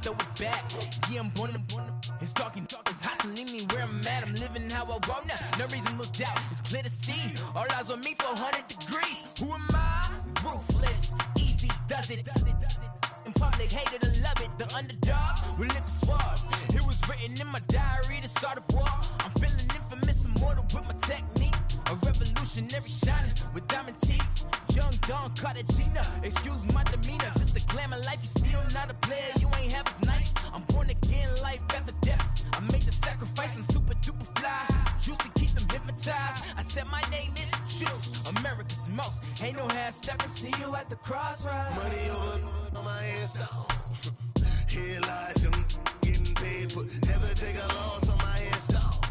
throw it back. Yeah, I'm born to it's talking, it's hustling me where I'm at. I'm living how I want now. No reasonable doubt, it's clear to see. All eyes on me, 400 degrees. Who am I? Ruthless, easy, does it. In public, hated or love it. The underdogs with liquor swabs. It was written in my diary to start a war. I'm feeling infamous, immortal with my technique. A revolutionary shining with diamond teeth. Young Don Cartagena, excuse my demeanor. Just the glamour life, you still not a player. You ain't half as nice. I'm born again, life after death. I made the sacrifice and super duper fly. Used to keep them hypnotized. I said my name is Juice, America's most. Ain't no half stepping. See you at the crossroads. Money over on my install. Here lies young, getting paid for. Never take a loss on my install.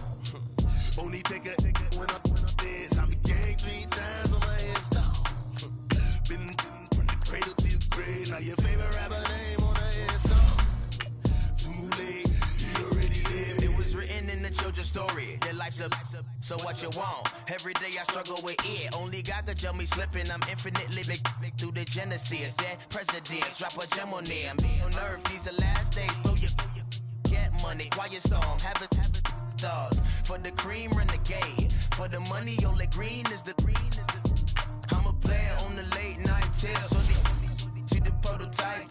Only take a when I'm dead. I be gang 3 times on my install. Been from the cradle to the grave. Now your favorite rapper name on the install. Too late, you already dead. It was written in the children's story. Their life's a so what you want? Every day I struggle with it. Only God could jump me slipping. I'm infinitely big through the genesis. That presidents drop a gem on them. On earth, these the last days. Throw your get money, quiet storm. Have it dogs for the cream renegade. For the money, only green is the. I'm a player on the late night tip. So see the prototype.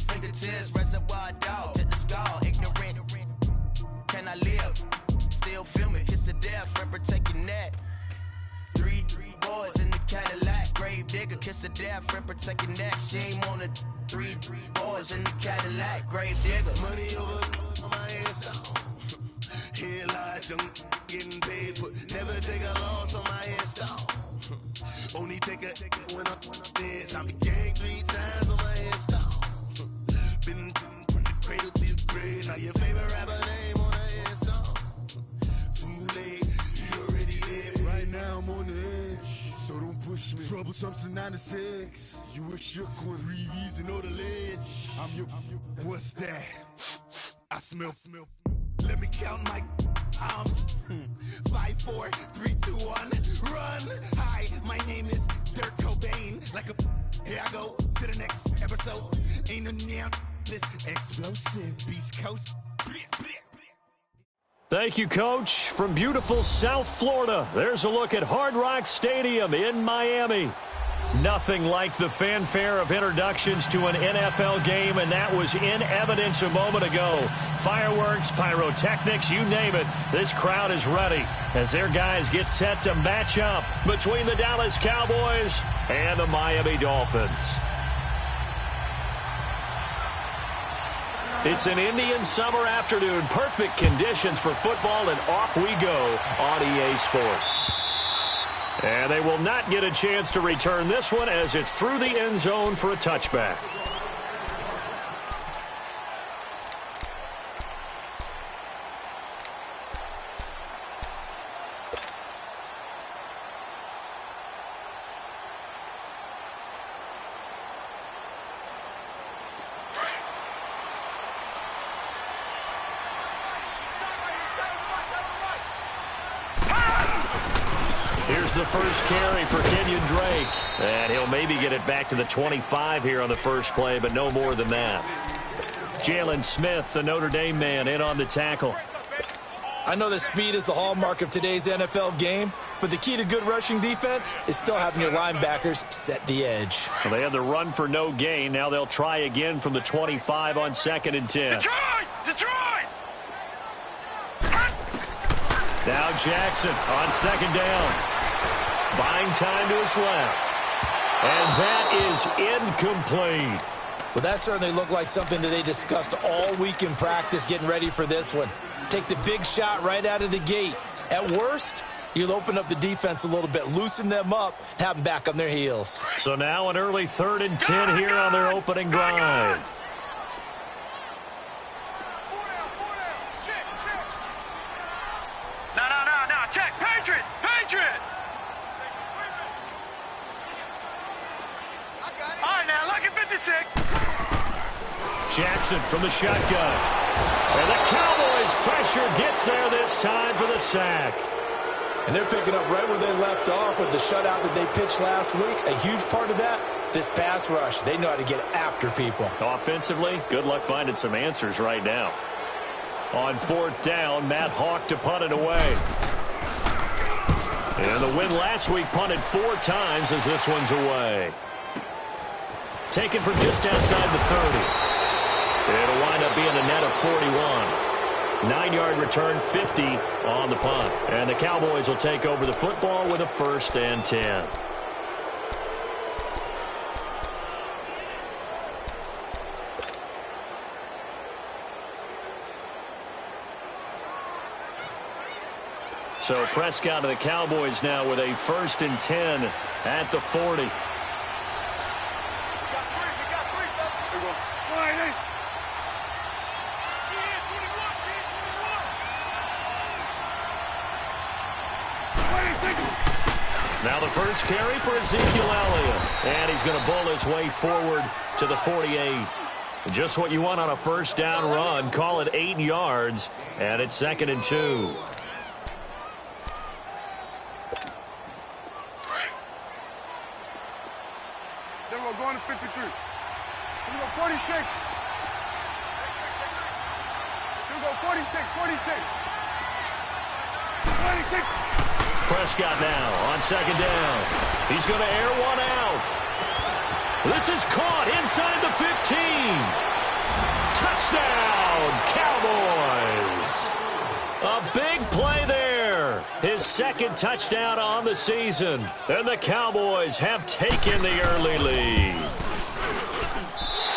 Fingertips, reservoir dog to the skull. Ignorant. Can I live? Still film it, kiss to death, friend protect your neck. Three boys in the Cadillac, grave digger, kiss to death, friend protect your neck. Shame on the three boys in the Cadillac, grave digger. Money over on my install. Here lies young, getting paid for. Never take a loss on my install. Only take a when I'm dead. I be gang 3 times on my install. Been from the cradle to the grave. Now your favorite rapper name on the install. Right now I'm on the edge, so don't push me. Troublesome since 96. You were shook when Reeves and know the ledge. I'm your. What's that? I smell. Let me count my. I'm 5, 4, 3, 2, 1. Run. Hi, my name is Dirk Cobain. Like a. Here I go to the next episode. Ain't no damn this explosive Beast Coast. Thank you, Coach. From beautiful South Florida, there's a look at Hard Rock Stadium in Miami. Nothing like the fanfare of introductions to an NFL game, and that was in evidence a moment ago. Fireworks, pyrotechnics, you name it. This crowd is ready as their guys get set to match up between the Dallas Cowboys and the Miami Dolphins. It's an Indian summer afternoon. Perfect conditions for football, and off we go on EA Sports. And they will not get a chance to return this one as it's through the end zone for a touchback. Here's the first carry for Kenyon Drake. And he'll maybe get it back to the 25 here on the first play, but no more than that. Jalen Smith, the Notre Dame man, in on the tackle. I know that speed is the hallmark of today's NFL game, but the key to good rushing defense is still having your linebackers set the edge. Well, they had the run for no gain. Now they'll try again from the 25 on 2nd and 10. Detroit! Now Jackson on 2nd down. Buying time to his left. And that is incomplete. Well, that certainly looked like something that they discussed all week in practice getting ready for this one. Take the big shot right out of the gate. At worst, you'll open up the defense a little bit, loosen them up, have them back on their heels. So now an early 3rd and 10 here on their opening drive. No, check, Patriot! All right, now, look at 56. Jackson from the shotgun. And the Cowboys' pressure gets there this time for the sack. And they're picking up right where they left off with the shutout that they pitched last week. A huge part of that, This pass rush, they know how to get after people. Offensively, good luck finding some answers right now. On 4th down, Matt Hawk to punt it away. And the win last week punted 4 times as this one's away. Taken from just outside the 30. It'll wind up being a net of 41. 9-yard return, 50 on the punt. And the Cowboys will take over the football with a 1st and 10. So Prescott to the Cowboys now with a 1st and 10 at the 40. Now the first carry for Ezekiel Elliott. And he's going to bull his way forward to the 48. Just what you want on a 1st down run. Call it 8 yards. And it's 2nd and 2. We're going to 53. Here we go, 46. Here we go, 46, 46. 46. Prescott now on 2nd down. He's going to air one out. This is caught inside the 15. Touchdown, Cowboys. A big play there. His 2nd touchdown on the season. And the Cowboys have taken the early lead.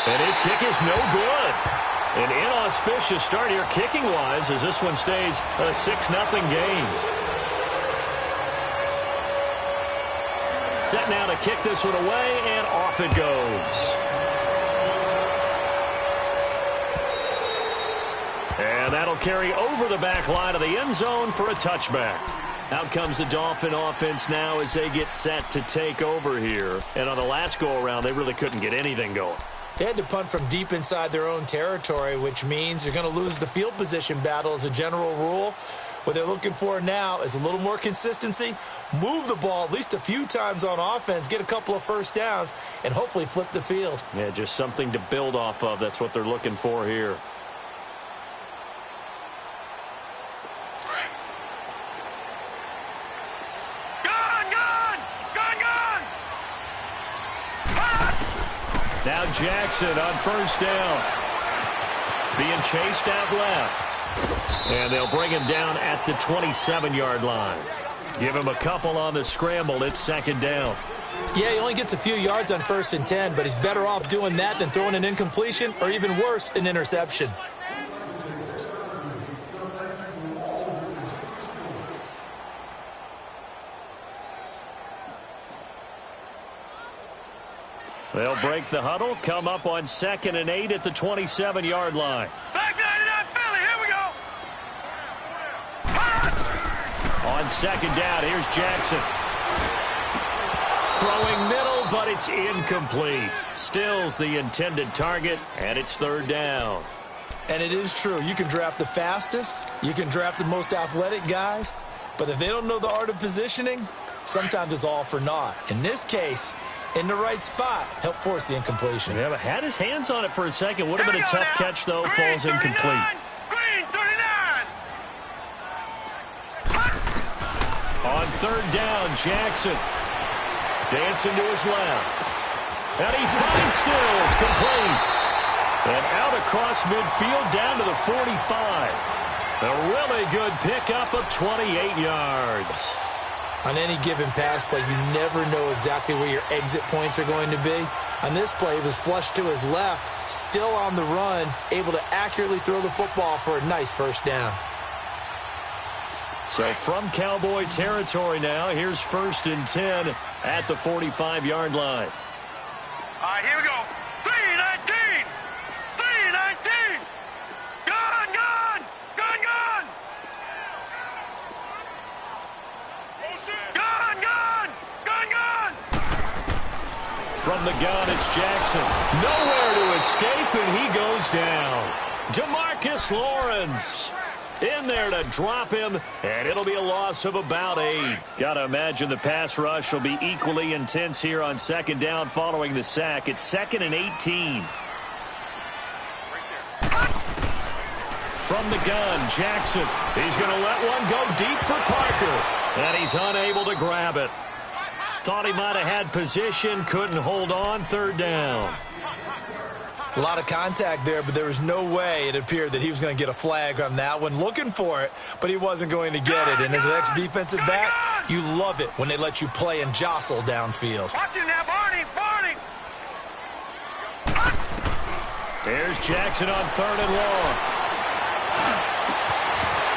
And his kick is no good. An inauspicious start here kicking-wise as this one stays a 6-0 game. Set now to kick this one away, and off it goes. And that'll carry over the back line of the end zone for a touchback. Out comes the Dolphin offense now as they get set to take over here. And on the last go-around, they really couldn't get anything going. They had to punt from deep inside their own territory, which means you're going to lose the field position battle as a general rule. What they're looking for now is a little more consistency, move the ball at least a few times on offense, get a couple of 1st downs, and hopefully flip the field. Yeah, just something to build off of. That's what they're looking for here. Now Jackson on 1st down. Being chased out left. And they'll bring him down at the 27-yard line. Give him a couple on the scramble. It's 2nd down. Yeah, he only gets a few yards on 1st and 10, but he's better off doing that than throwing an incompletion or even worse, an interception. They'll break the huddle, come up on 2nd and 8 at the 27-yard line. Back 99 Philly, here we go. On 2nd down, here's Jackson. Throwing middle, but it's incomplete. Stills the intended target, and it's 3rd down. And it is true. You can draft the fastest. You can draft the most athletic guys. But if they don't know the art of positioning, sometimes it's all for naught. In this case, in the right spot, help force the incompletion. Yeah, but had his hands on it for a second. Would have been a tough catch, though. Falls incomplete. Green 39. On 3rd down, Jackson. Dancing to his left. And he finds Stills complete. And out across midfield down to the 45. A really good pickup of 28 yards. On any given pass play, you never know exactly where your exit points are going to be. On this play, he was flushed to his left, still on the run, able to accurately throw the football for a nice 1st down. So from Cowboy territory now, here's 1st and 10 at the 45-yard line. All right, here we go. 3-19. 3-19. Gun, gun. Gun, gun. Gun, gun. Gun, gun. From the gun, it's Jackson. Nowhere to escape, and he goes down. DeMarcus Lawrence. In there to drop him, and it'll be a loss of about 8. Got to imagine the pass rush will be equally intense here on second down following the sack. It's 2nd and 18. From the gun, Jackson. He's going to let one go deep for Parker, and he's unable to grab it. Thought he might have had position, couldn't hold on, 3rd down. A lot of contact there, but there was no way it appeared that he was going to get a flag on that one. Looking for it, but he wasn't going to get it. And as an ex-defensive back, you love it when they let you play and jostle downfield. Watch it now, Barney! There's Jackson on 3rd and long.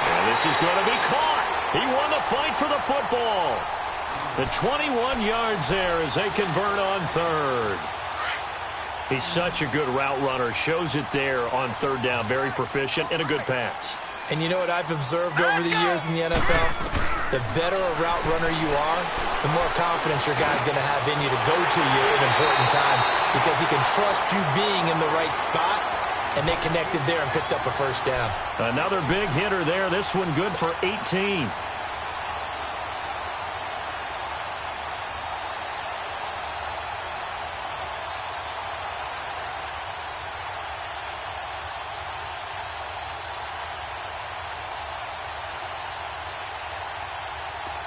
And this is going to be caught. He won the fight for the football. The 21 yards there as they convert on 3rd. He's such a good route runner. Shows it there on 3rd down. Very proficient and a good pass. And you know what I've observed over the years in the NFL? The better a route runner you are, the more confidence your guy's going to have in you to go to you in important times because he can trust you being in the right spot, and they connected there and picked up a 1st down. Another big hitter there. This one good for 18.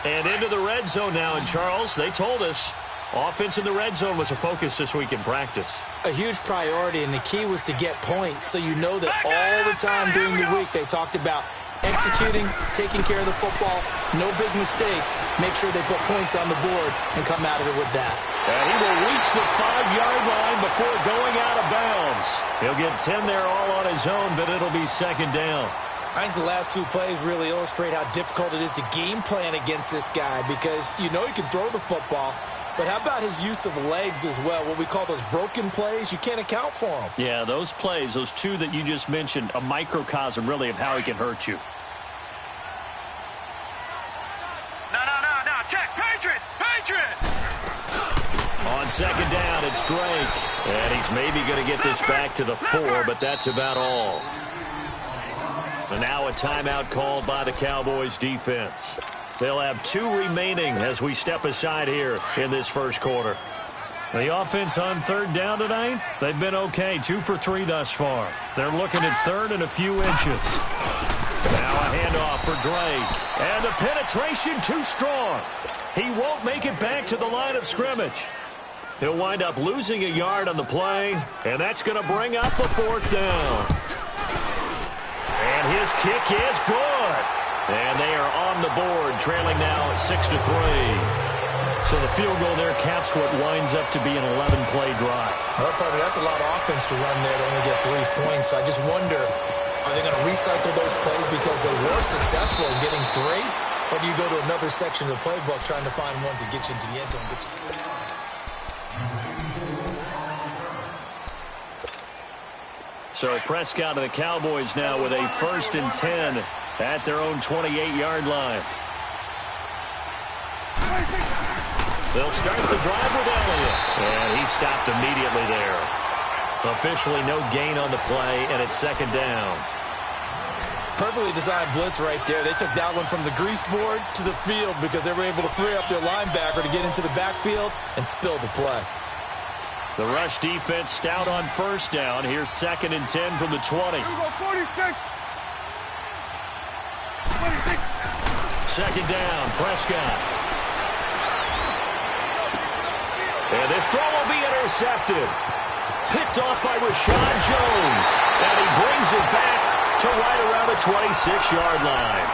And into the red zone now. And, Charles, they told us offense in the red zone was a focus this week in practice. A huge priority, and the key was to get points. So you know that all the time during the week they talked about executing, taking care of the football, no big mistakes. Make sure they put points on the board and come out of it with that. And he will reach the 5-yard line before going out of bounds. He'll get 10 there all on his own, but it'll be 2nd down. I think the last 2 plays really illustrate how difficult it is to game plan against this guy because you know he can throw the football, but how about his use of legs as well? What we call those broken plays, you can't account for them. Yeah, those plays, those 2 that you just mentioned, a microcosm really of how he can hurt you. No, check, Patriot! On 2nd down, it's Drake, and he's maybe going to get this back to the 4, but that's about all. And now a timeout called by the Cowboys defense. They'll have 2 remaining as we step aside here in this 1st quarter. The offense on 3rd down tonight, they've been okay. 2 for 3 thus far. They're looking at 3rd and a few inches. Now a handoff for Drake. And the penetration too strong. He won't make it back to the line of scrimmage. He'll wind up losing a yard on the play, and that's going to bring up a 4th down. And his kick is good. And they are on the board, trailing now at 6-3. So the field goal there caps what winds up to be an 11-play drive. Well, partner, that's a lot of offense to run there to only get 3 points. So I just wonder, are they going to recycle those plays because they were successful in getting 3? Or do you go to another section of the playbook trying to find ones that get you into the end zone, get you 3? So Prescott and the Cowboys now with a 1st and 10 at their own 28-yard line. They'll start the drive with Elliott. And he stopped immediately there. Officially no gain on the play, and it's 2nd down. Perfectly designed blitz right there. They took that one from the grease board to the field because they were able to free up their linebacker to get into the backfield and spill the play. The rush defense stout on 1st down. Here's 2nd and 10 from the 20. 2nd down, Prescott. And this throw will be intercepted. Picked off by Rashad Jones. And he brings it back to right around the 26-yard line.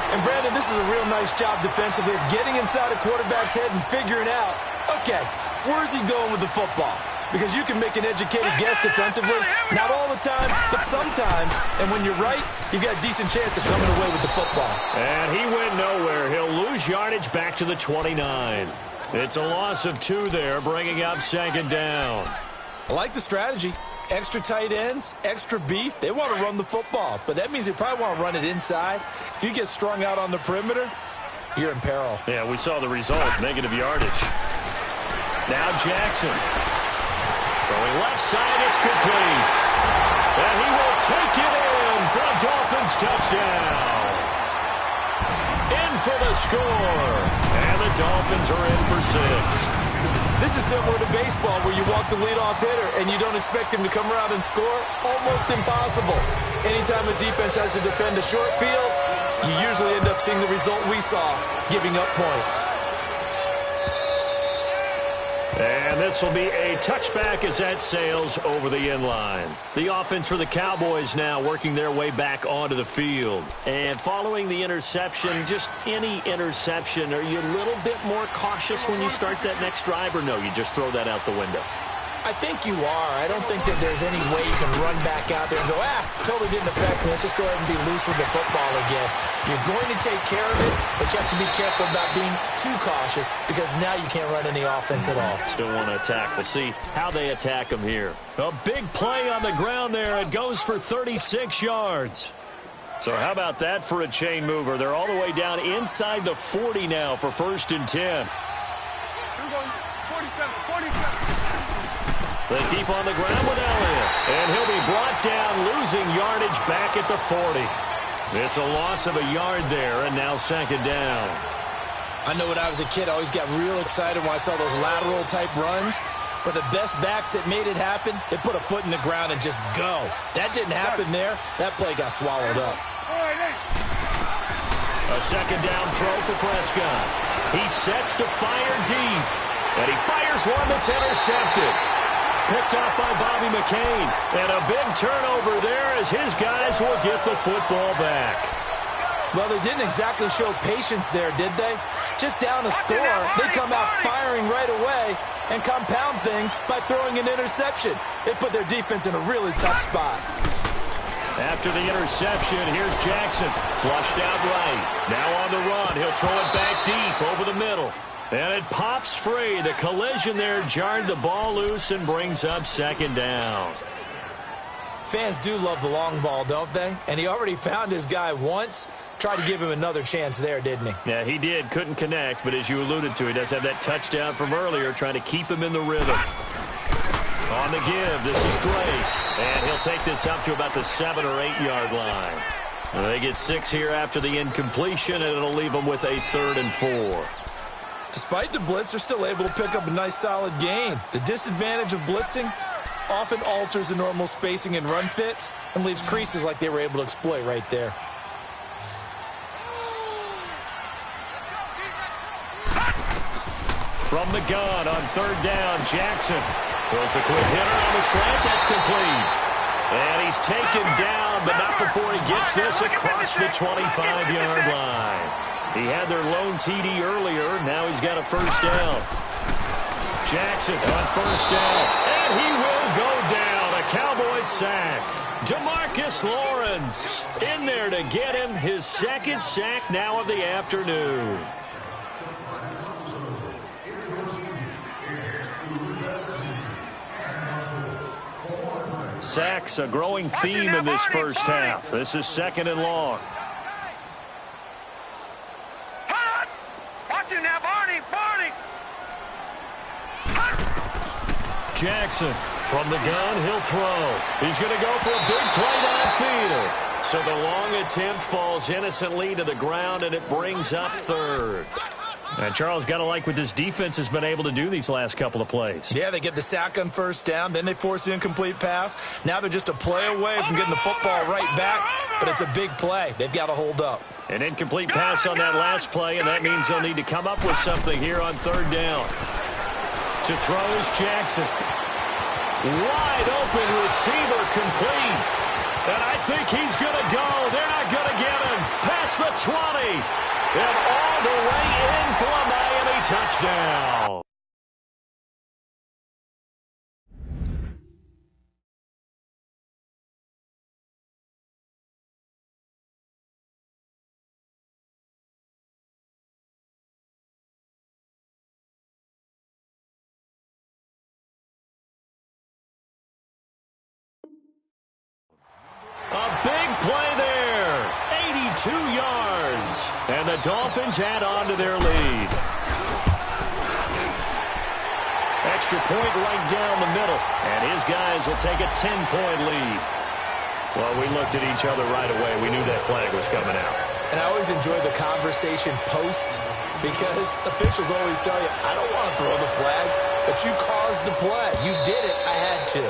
And, Brandon, this is a real nice job defensively of getting inside a quarterback's head and figuring out, okay, where's he going with the football? Because you can make an educated guess defensively. Not all the time, but sometimes. And when you're right, you've got a decent chance of coming away with the football. And he went nowhere. He'll lose yardage back to the 29. It's a loss of 2 there, bringing up 2nd down. I like the strategy. Extra tight ends, extra beef. They want to run the football, but that means they probably want to run it inside. If you get strung out on the perimeter, you're in peril. Yeah, we saw the result, negative yardage. Now Jackson. Throwing left side, it's complete. And he will take it in for a Dolphins touchdown. touchdown. In for the score. And the Dolphins are in for 6. This is similar to baseball where you walk the leadoff hitter and you don't expect him to come around and score. Almost impossible. Anytime a defense has to defend a short field, you usually end up seeing the result we saw, giving up points. And this will be a touchback as that sails over the inline. The offense for the Cowboys now working their way back onto the field. And following the interception, just any interception, are you a little bit more cautious when you start that next drive, or no, you just throw that out the window? I think you are. I don't think that there's any way you can run back out there and go, totally didn't affect me. Let's just go ahead and be loose with the football again. You're going to take care of it, but you have to be careful about being too cautious because now you can't run any offense at all. Still want to attack. We'll see how they attack them here. A big play on the ground there. It goes for 36 yards. So how about that for a chain mover? They're all the way down inside the 40 now for 1st and 10. Here we go. 47. They keep on the ground with Elliott. And he'll be brought down, losing yardage back at the 40. It's a loss of a yard there, and now 2nd down. I know when I was a kid, I always got real excited when I saw those lateral-type runs. But the best backs that made it happen, they put a foot in the ground and just go. That didn't happen there. That play got swallowed up. A 2nd down throw for Prescott. He sets to fire deep. And he fires one that's intercepted. Picked off by Bobby McCain. And a big turnover there as his guys will get the football back. Well, they didn't exactly show patience there, did they? Just down a score, they come out firing right away and compound things by throwing an interception. They put their defense in a really tough spot. After the interception, here's Jackson. Flushed out right. Now on the run. He'll throw it back deep over the middle. And it pops free. The collision there jarred the ball loose and brings up 2nd down. Fans do love the long ball, don't they? And he already found his guy once. Tried to give him another chance there, didn't he? Yeah, he did. Couldn't connect, but as you alluded to, he does have that touchdown from earlier, trying to keep him in the rhythm. On the give, this is Drake. And he'll take this up to about the 7 or 8 yard line. And they get 6 here after the incompletion, and it'll leave them with a 3rd and 4. Despite the blitz, they're still able to pick up a nice solid gain. The disadvantage of blitzing often alters the normal spacing and run fits and leaves creases like they were able to exploit right there. From the gun on 3rd down, Jackson throws a quick hitter on the slant. That's complete. And he's taken down, but not before he gets this across the 25-yard line. He had their lone TD earlier. Now he's got a 1st down. Jackson on 1st down. And he will go down. A Cowboys sack. DeMarcus Lawrence in there to get him his 2nd sack now of the afternoon. Sacks, a growing theme in this first half. This is 2nd and long. Watch it now, Barney. Jackson from the gun, he'll throw. He's going to go for a big play downfield. So the long attempt falls innocently to the ground, and it brings up 3rd. And Charles, got to like what this defense has been able to do these last couple of plays. Yeah, they get the sack on 1st down, then they force the incomplete pass. Now they're just a play away from getting the football right back, but it's a big play. They've got to hold up. An incomplete pass on that last play, and that means they'll need to come up with something here on 3rd down. To throw is Jackson. Wide open receiver complete. And I think he's going to go. They're not going to get him. Past the 20. And all the way in for a Miami touchdown. A big play there. 82 yards. And the Dolphins add on to their lead. Extra point right down the middle. And his guys will take a 10-point lead. Well, we looked at each other right away. We knew that flag was coming out. And I always enjoy the conversation post because officials always tell you, I don't want to throw the flag, but you caused the play. You did it. I had to.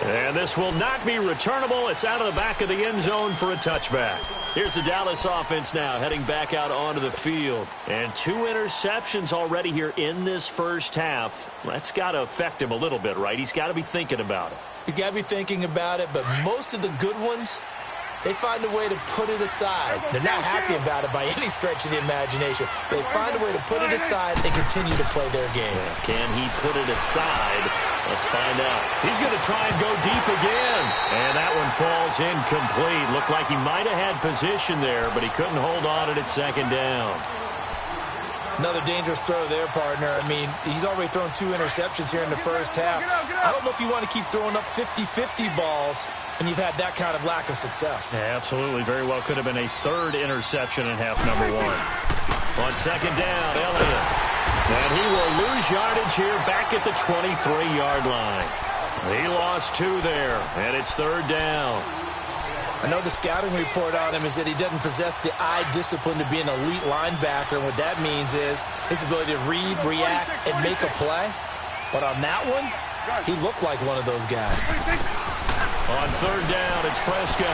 And this will not be returnable. It's out of the back of the end zone for a touchback. Here's the Dallas offense now heading back out onto the field. And 2 interceptions already here in this first half. That's got to affect him a little bit, right? He's got to be thinking about it. He's got to be thinking about it, but most of the good ones, they find a way to put it aside. They're not happy about it by any stretch of the imagination. They find a way to put it aside and continue to play their game. Can he put it aside? Let's find out. He's going to try and go deep again. And that one falls incomplete. Looked like he might have had position there, but he couldn't hold on at second down. Another dangerous throw there, partner. I mean, he's already thrown 2 interceptions here in the first half. I don't know if you want to keep throwing up 50-50 balls when you've had that kind of lack of success. Yeah, absolutely. Very well could have been a 3rd interception in half number 1. On second down, Elliott. And he will lose yardage here back at the 23-yard line. He lost 2 there, and it's 3rd down. I know the scouting report on him is that he doesn't possess the eye discipline to be an elite linebacker. And what that means is his ability to read, react, and make a play. But on that one, he looked like one of those guys. On 3rd down, it's Prescott.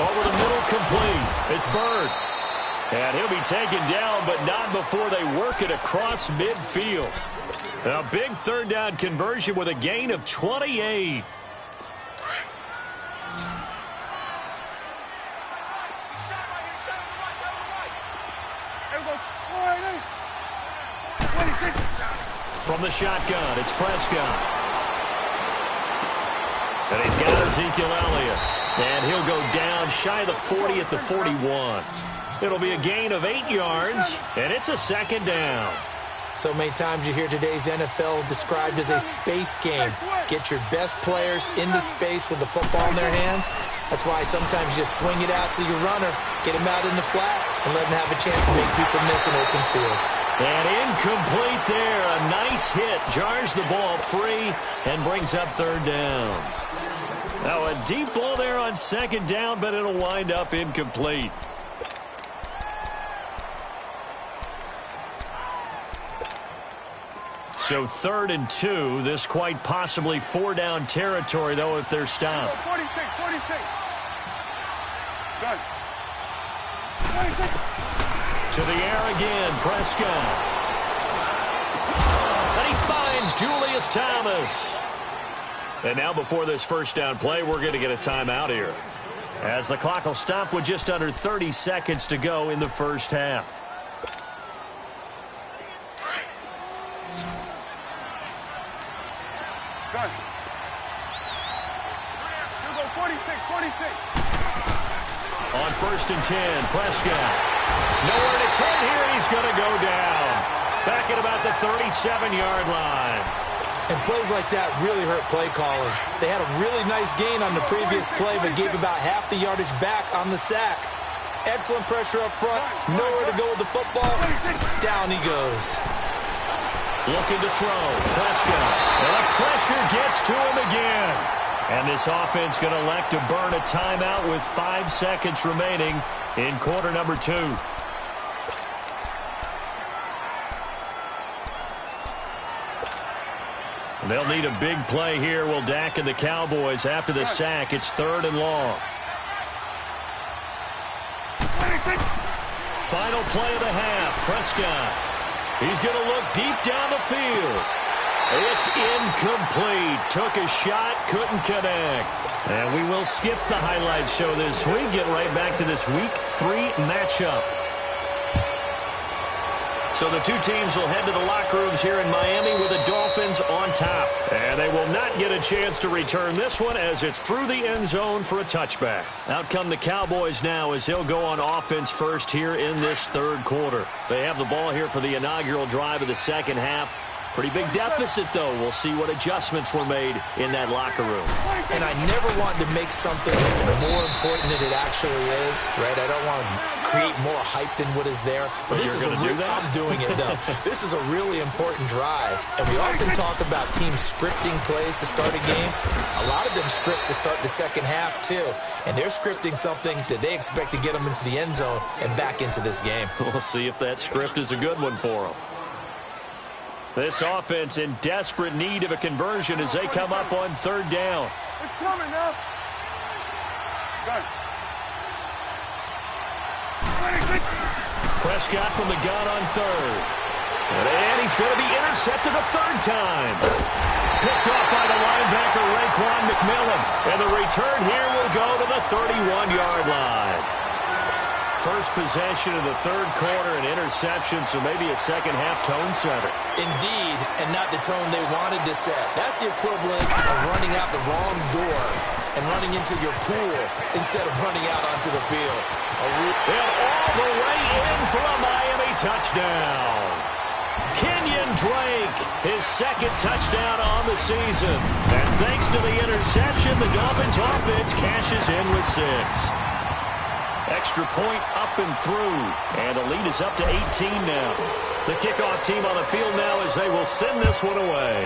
Over the middle, complete. It's Bird. And he'll be taken down, but not before they work it across midfield. A big 3rd down conversion with a gain of 28. From the shotgun, it's Prescott. And he's got Ezekiel Elliott. And he'll go down shy of the 40 at the 41. It'll be a gain of 8 yards, and it's a 2nd down. So many times you hear today's NFL described as a space game. Get your best players into space with the football in their hands. That's why sometimes you just swing it out to your runner, get him out in the flat, and let him have a chance to make people miss an open field. And incomplete there. A nice hit. Jars the ball free and brings up 3rd down. Now a deep ball there on 2nd down, but it'll wind up incomplete. So 3rd and 2. This quite possibly 4-down territory, though, if they're stopped. 46. Done. 46. To the air again, Prescott. And he finds Julius Thomas. And now before this 1st down play, we're going to get a timeout here, as the clock will stop with just under 30 seconds to go in the first half. Done. You go 46. On 1st and 10, Prescott. Nowhere to turn here. He's going to go down. Back at about the 37-yard line. And plays like that really hurt play calling. They had a really nice gain on the previous play, but gave about half the yardage back on the sack. Excellent pressure up front. Nowhere to go with the football. Down he goes. Looking to throw. Prescott. And the pressure gets to him again. And this offense going to elect to burn a timeout with 5 seconds remaining in quarter number 2. They'll need a big play here, will Dak and the Cowboys. After the sack, it's 3rd and long. Final play of the half. Prescott. He's going to look deep down the field. It's incomplete. Took a shot, couldn't connect. And we will skip the highlight show this week. Get right back to this Week 3 matchup. So the 2 teams will head to the locker rooms here in Miami with the Dolphins on top. And they will not get a chance to return this one as it's through the end zone for a touchback. Out come the Cowboys now as they'll go on offense first here in this 3rd quarter. They have the ball here for the inaugural drive of the 2nd half. Pretty big deficit, though. We'll see what adjustments were made in that locker room. And I never want to make something more important than it actually is, right? I don't want to create more hype than what is there. But this is I'm doing it, though. This is a really important drive. And we often talk about teams scripting plays to start a game. A lot of them script to start the second half, too. And they're scripting something that they expect to get them into the end zone and back into this game. We'll see if that script is a good one for them. This offense in desperate need of a conversion as they come up on third down. It's coming now. Good. Prescott from the gun on third. And he's going to be intercepted a third time. Picked off by the linebacker, Raekwon McMillan. And the return here will go to the 31-yard line. First possession of the third quarter, an interception, so maybe a second-half tone setter. Indeed, and not the tone they wanted to set. That's the equivalent of running out the wrong door and running into your pool instead of running out onto the field. And all the way in for a Miami touchdown. Kenyon Drake, his second touchdown on the season. And thanks to the interception, the Dolphins offense cashes in with 6. Extra point up and through. And the lead is up to 18 now. The kickoff team on the field now as they will send this one away.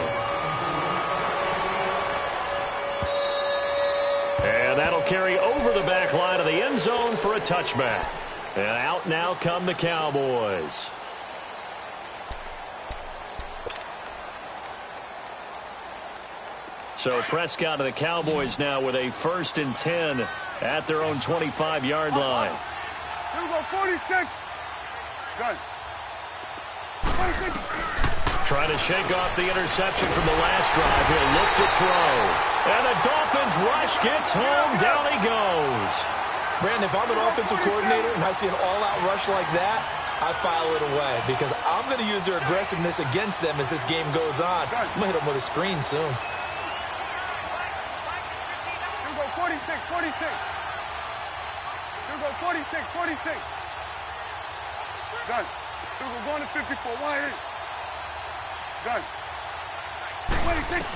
And that'll carry over the back line of the end zone for a touchback. And out now come the Cowboys. So Prescott of the Cowboys now with a 1st and 10 at their own 25-yard line. Here we go, 46. Good. 46. Trying to shake off the interception from the last drive. He'll look to throw. And the Dolphins rush gets home. Down he goes. Brandon, if I'm an offensive coordinator and I see an all-out rush like that, I file it away because I'm going to use their aggressiveness against them as this game goes on. I'm going to hit them with a screen soon. 46. Here we go, 46. Done. Here we go, going to 54. 1-8. Done. 26.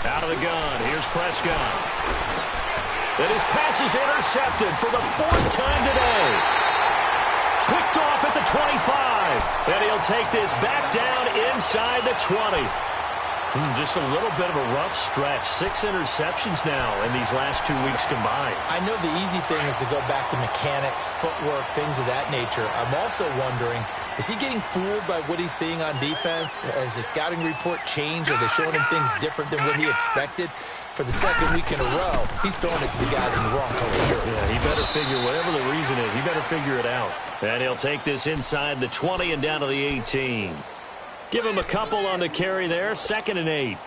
Out of the gun. Here's Prescott. And his pass is intercepted for the 4th time today. Picked off at the 25. And he'll take this back down inside the 20. Just a little bit of a rough stretch. 6 interceptions now in these last 2 weeks combined. I know the easy thing is to go back to mechanics, footwork, things of that nature. I'm also wondering, is he getting fooled by what he's seeing on defense? Has the scouting report changed? Are they showing him things different than what he expected? For the 2nd week in a row, he's throwing it to the guys in the wrong color shirt. Yeah, he better figure, whatever the reason is, he better figure it out. And he'll take this inside the 20 and down to the 18. Give him a couple on the carry there. 2nd and 8.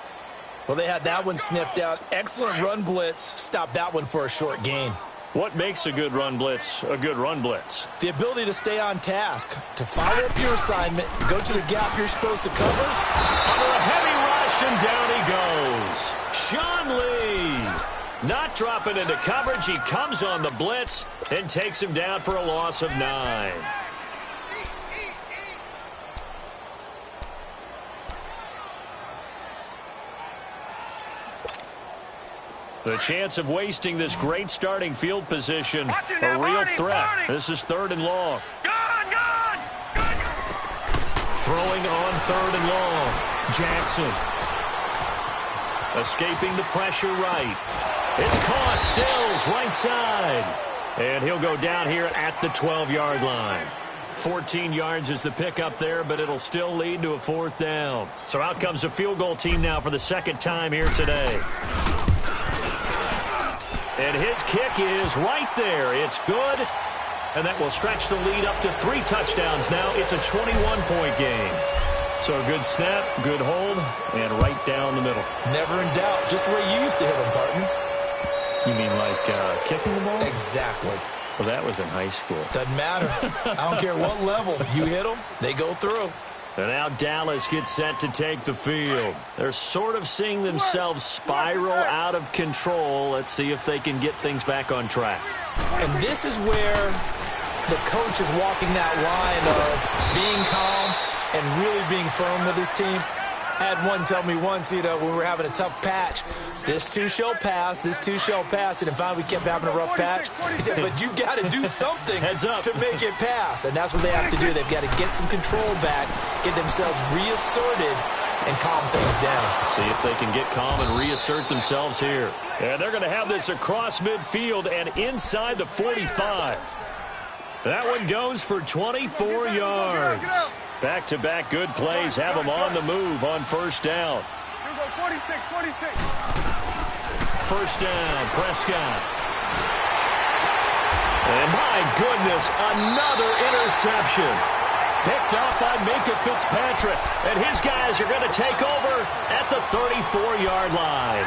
Well, they had that one sniffed out. Excellent run blitz. Stop that one for a short gain. What makes a good run blitz a good run blitz? The ability to stay on task, to follow up your assignment, go to the gap you're supposed to cover. Under a heavy rush, and down he goes. Sean Lee. Not dropping into coverage. He comes on the blitz and takes him down for a loss of 9. The chance of wasting this great starting field position, a real threat. This is 3rd and long. Throwing on 3rd and long. Jackson. Escaping the pressure right. It's caught. Stills right side. And he'll go down here at the 12-yard line. 14 yards is the pickup there, but it'll still lead to a 4th down. So out comes the field goal team now for the 2nd time here today. And his kick is right there. It's good. And that will stretch the lead up to 3 touchdowns now. It's a 21-point game. So a good snap, good hold, and right down the middle. Never in doubt. Just the way you used to hit them, partner. You mean like kicking the ball? Exactly. Well, that was in high school. Doesn't matter. I don't care what level. You hit them, they go through. And now Dallas gets set to take the field. They're sort of seeing themselves spiral out of control. Let's see if they can get things back on track. And this is where the coach is walking that line of being calm and really being firm with his team. I had one tell me once, when we were having a tough patch, this too shall pass, this too shall pass, and finally we kept having a rough patch. He said, but you got to do something to make it pass, and that's what they have to do. They've got to get some control back, get themselves reasserted, and calm things down. See if they can get calm and reassert themselves here. And they're going to have this across midfield and inside the 45. That one goes for 24 yards. Back-to-back good plays have them on the move on first down. 46. First down, Prescott. And my goodness, another interception. Picked up by Minka Fitzpatrick. And his guys are going to take over at the 34-yard line.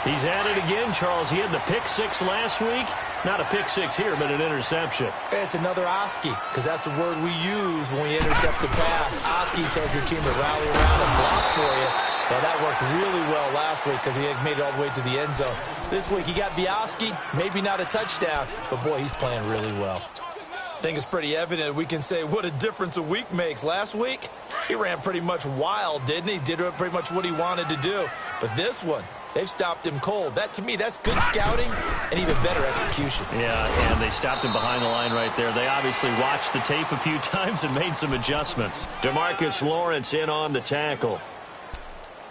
He's at it again, Charles. He had the pick six last week. Not a pick six here, but an interception. It's another Oski, because that's the word we use when we intercept the pass. Oski tells your team to rally around and block for you. Well, that worked really well last week because he had made it all the way to the end zone. This week he got the Oski, maybe not a touchdown, but boy, he's playing really well. I think it's pretty evident we can say what a difference a week makes. Last week, he ran pretty much wild, didn't he? Did pretty much what he wanted to do. But this one, they've stopped him cold. That, to me, that's good scouting and even better execution. Yeah, and they stopped him behind the line right there. They obviously watched the tape a few times and made some adjustments. DeMarcus Lawrence in on the tackle.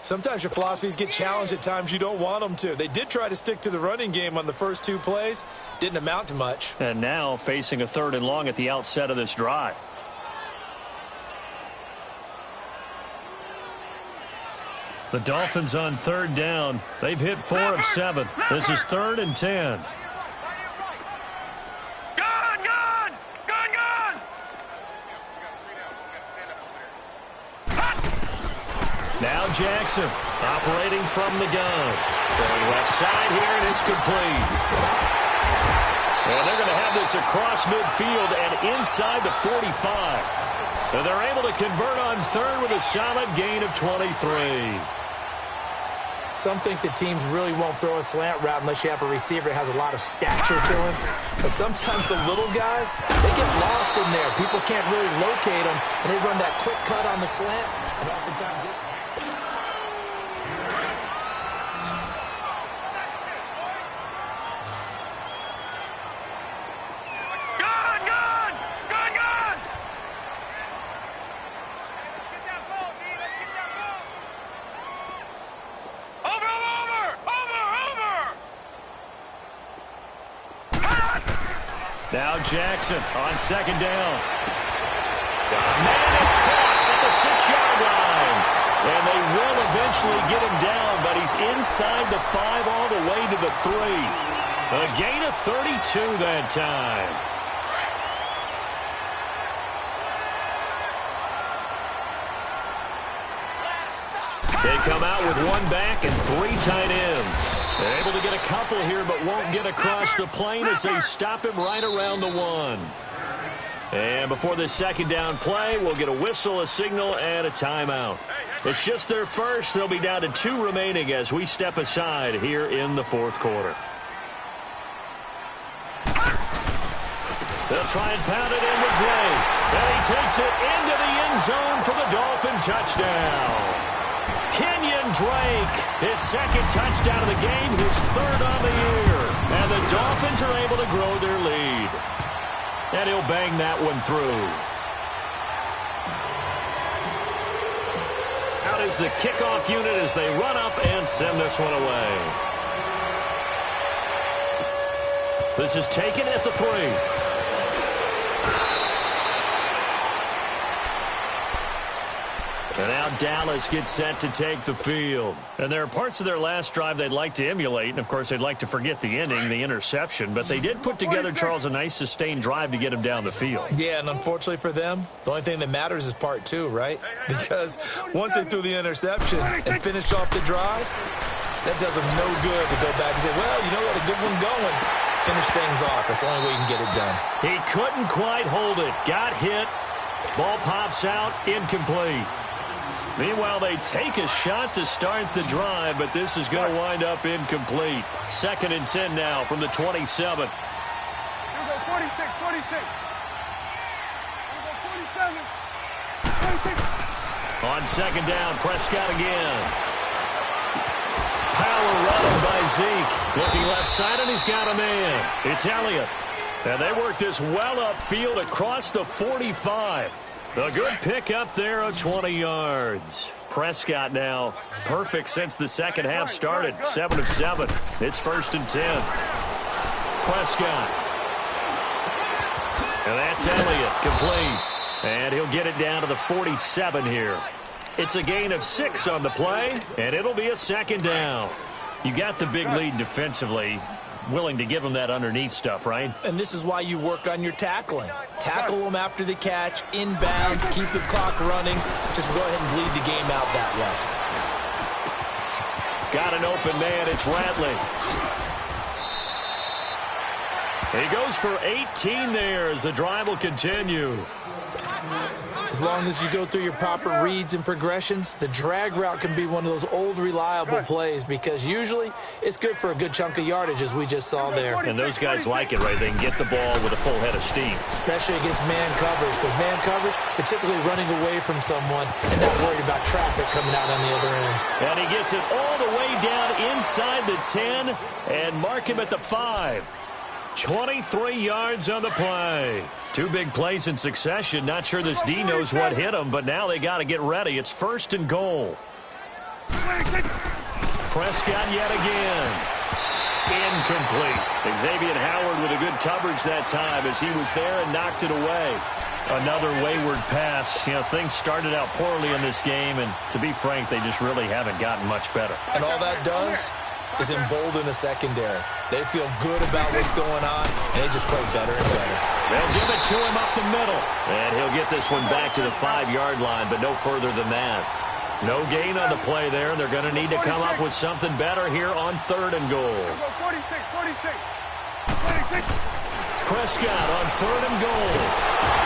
Sometimes your philosophies get challenged at times you don't want them to. They did try to stick to the running game on the first two plays. Didn't amount to much. And now facing a 3rd and long at the outset of this drive. The Dolphins on 3rd down. They've hit 4 of 7. This is 3rd and 10. Now Jackson operating from the gun. Throwing left side here, and it's complete. And they're going to have this across midfield and inside the 45. And they're able to convert on 3rd with a solid gain of 23. Some think that teams really won't throw a slant route unless you have a receiver that has a lot of stature to him. But sometimes the little guys, they get lost in there. People can't really locate them, and they run that quick cut on the slant, and oftentimes it... Now Jackson on 2nd down. Man, it's caught at the 6-yard line. And they will eventually get him down, but he's inside the 5 all the way to the 3. A gain of 32 that time. They come out with 1 back and 3 tight ends. They're able to get a couple here, but won't get across the plane as they stop him right around the 1. And before this 2nd down play, we'll get a whistle, a signal, and a timeout. It's just their first. They'll be down to 2 remaining as we step aside here in the 4th quarter. They'll try and pound it in with Drake. And he takes it into the end zone for the Dolphin touchdown. Kenyon Drake, his 2nd touchdown of the game, his 3rd on the year. And the Dolphins are able to grow their lead. And he'll bang that one through. Out is the kickoff unit as they run up and send this one away. This is taken at the 3. And now Dallas gets set to take the field. And there are parts of their last drive they'd like to emulate. And, of course, they'd like to forget the ending, the interception. But they did put together, Charles, a nice sustained drive to get him down the field. Yeah, and unfortunately for them, the only thing that matters is part 2, right? Because once they threw the interception and finished off the drive, that does them no good to go back and say, well, you know what, a good one going. Finish things off. That's the only way you can get it done. He couldn't quite hold it. Got hit. Ball pops out. Incomplete. Meanwhile, they take a shot to start the drive, but this is going to wind up incomplete. 2nd and 10 now from the 27. Here we go, 46, 46. Here we go, 47, 26. On second down, Prescott again. Power run by Zeke. Looking left side, and he's got a man. It's Elliott. And they work this well upfield across the 45. A good pick up there of 20 yards. Prescott now perfect since the second half started. 7 of 7. It's 1st and 10. Prescott. And that's Elliott, complete. And he'll get it down to the 47 here. It's a gain of 6 on the play, and it'll be a second down. You got the big lead defensively. Willing to give them that underneath stuff, right? And this is why you work on your tackling. Tackle them after the catch, inbounds, keep the clock running. Just go ahead and bleed the game out that way. Got an open man. It's Rattling. He goes for 18 there as the drive will continue. As long as you go through your proper reads and progressions, the drag route can be one of those old reliable plays because usually it's good for a good chunk of yardage as we just saw there. And those guys like it, right? They can get the ball with a full head of steam. Especially against man coverage, because man coverage, you're typically running away from someone and not worried about traffic coming out on the other end. And he gets it all the way down inside the 10 and mark him at the 5. 23 yards on the play. 2 big plays in succession. Not sure this D knows what hit him, but now they got to get ready. It's 1st and goal. Prescott yet again. Incomplete. Xavier Howard with a good coverage that time as he was there and knocked it away. Another wayward pass. You know, things started out poorly in this game, and to be frank, they just really haven't gotten much better. And all that does is embolden a secondary. They feel good about what's going on, and they just play better and better. They'll give it to him up the middle. And he'll get this one back to the 5-yard line, but no further than that. No gain on the play there. They're going to need to come up with something better here on 3rd and goal. 46. Prescott on 3rd and goal.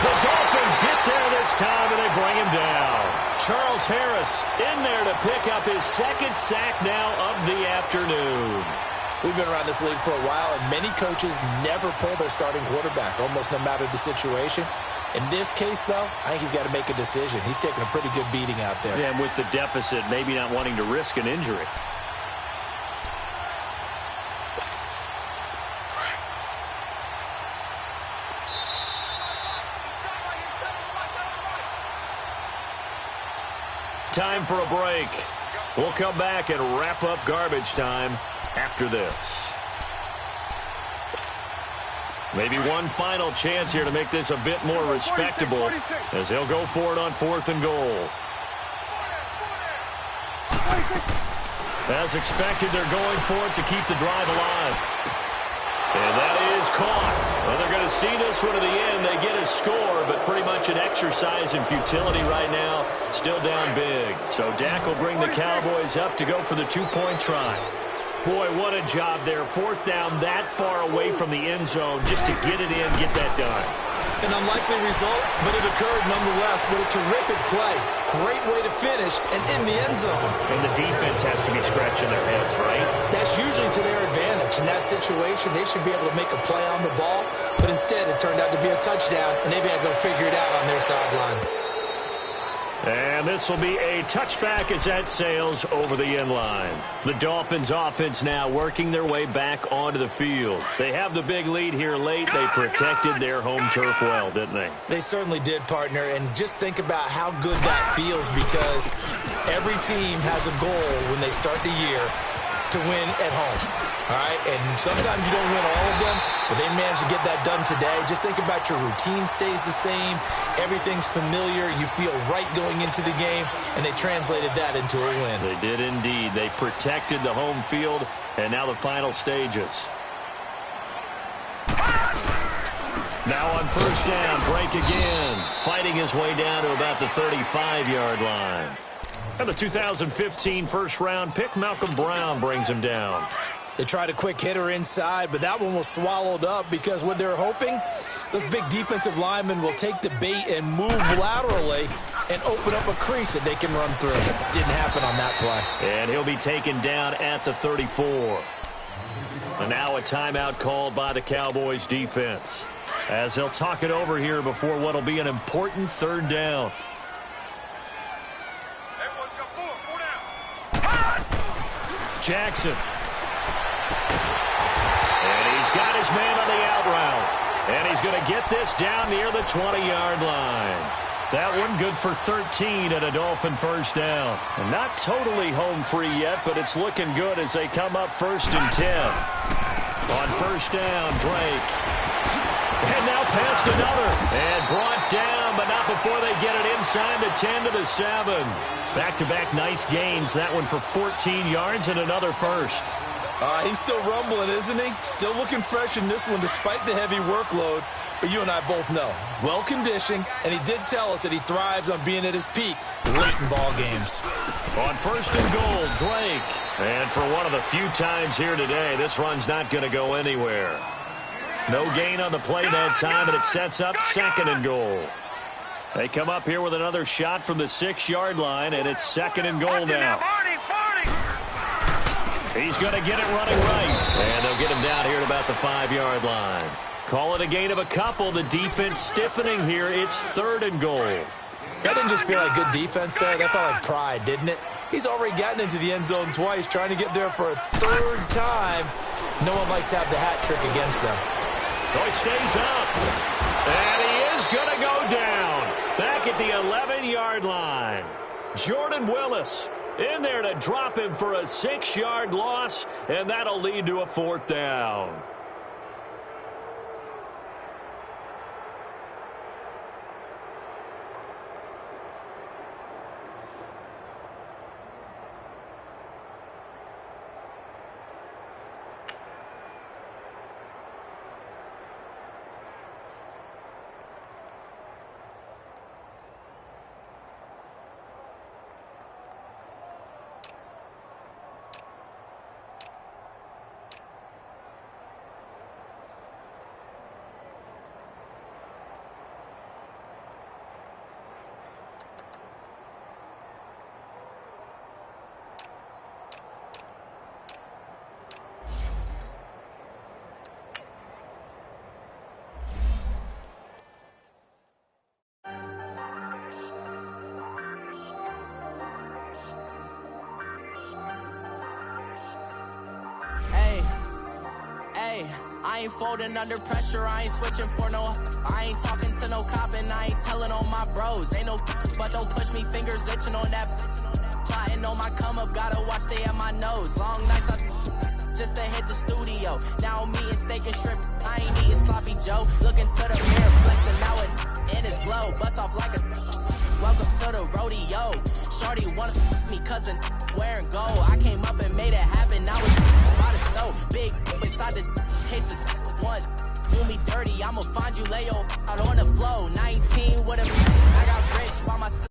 The Dolphins get there this time, and they bring him down. Charles Harris in there to pick up his 2nd sack now of the afternoon. We've been around this league for a while, and many coaches never pull their starting quarterback, almost no matter the situation. In this case, though, I think he's got to make a decision. He's taking a pretty good beating out there. Yeah, and with the deficit, maybe not wanting to risk an injury. Time for a break. We'll come back and wrap up garbage time after this. Maybe one final chance here to make this a bit more respectable as they'll go for it on 4th and goal. As expected, they're going for it to keep the drive alive. And that is caught. Well, they're going to see this one to the end. They get a score, but pretty much an exercise in futility right now. Still down big. So Dak will bring the Cowboys up to go for the 2-point try. Boy, what a job there. 4th down that far away from the end zone just to get it in, get that done. An unlikely result, but it occurred nonetheless. What a terrific play. Great way to finish and in the end zone. And the defense has to be scratching their heads, right? That's usually to their advantage. In that situation, they should be able to make a play on the ball, but instead it turned out to be a touchdown, and they've got to go figure it out on their sideline. And this will be a touchback as that sails over the end line. The Dolphins offense now working their way back onto the field. They have the big lead here late. They protected their home turf well, didn't they? They certainly did, partner. And just think about how good that feels because every team has a goal when they start the year to win at home. All right, and sometimes you don't win all of them, but they managed to get that done today. Just think about your routine stays the same. Everything's familiar. You feel right going into the game, and they translated that into a win. They did indeed. They protected the home field, and now the final stages. Now on 1st down, break again. Fighting his way down to about the 35-yard line. And the 2015 first-round pick, Malcolm Brown, brings him down. They tried a quick hitter inside, but that one was swallowed up because what they're hoping, those big defensive linemen will take the bait and move laterally and open up a crease that they can run through. Didn't happen on that play. And he'll be taken down at the 34. And now a timeout called by the Cowboys defense as they'll talk it over here before what will be an important 3rd down. Jackson. And he's got his man on the out route. And he's going to get this down near the 20-yard line. That one good for 13 and a Dolphin first down. And not totally home free yet, but it's looking good as they come up 1st and 10. On first down, Drake. And now past another. And brought down, but not before they get it inside the 10 to the 7. Back-to-back nice gains. That one for 14 yards and another first. He's still rumbling, isn't he? Still looking fresh in this one despite the heavy workload. But you and I both know, well-conditioned, and he did tell us that he thrives on being at his peak late in ball games. On 1st and goal, Drake. And for one of the few times here today, this run's not going to go anywhere. No gain on the play that time, and it sets up 2nd and goal. They come up here with another shot from the 6-yard line, and it's 2nd and goal now. He's going to get it running right. And they'll get him down here at about the 5-yard line. Call it a gain of a couple. The defense stiffening here. It's 3rd and goal. That didn't just feel like good defense there. That felt like pride, didn't it? He's already gotten into the end zone twice, trying to get there for a 3rd time. No one likes to have the hat trick against them. So he stays up. And he is going to go down. Back at the 11-yard line. Jordan Willis in there to drop him for a 6-yard loss, and that'll lead to a 4th down. I ain't folding under pressure, I ain't switching for no. I ain't talking to no cop and I ain't telling on my bros. Ain't no but don't push me, fingers itching on that. Plotting on my come up, gotta watch they at my nose. Long nights just to hit the studio. Now I'm eating steak and shrimp, I ain't eating sloppy Joe. Looking to the mirror, flexing now it in his glow. Bust off like a welcome to the rodeo. Shorty wanna me cousin wearing gold. I came up and made it happen, now it's about to snow. Big inside this cases once. Do me dirty, I'ma find you, lay your out on the floor. 19 with a I got rich by myself.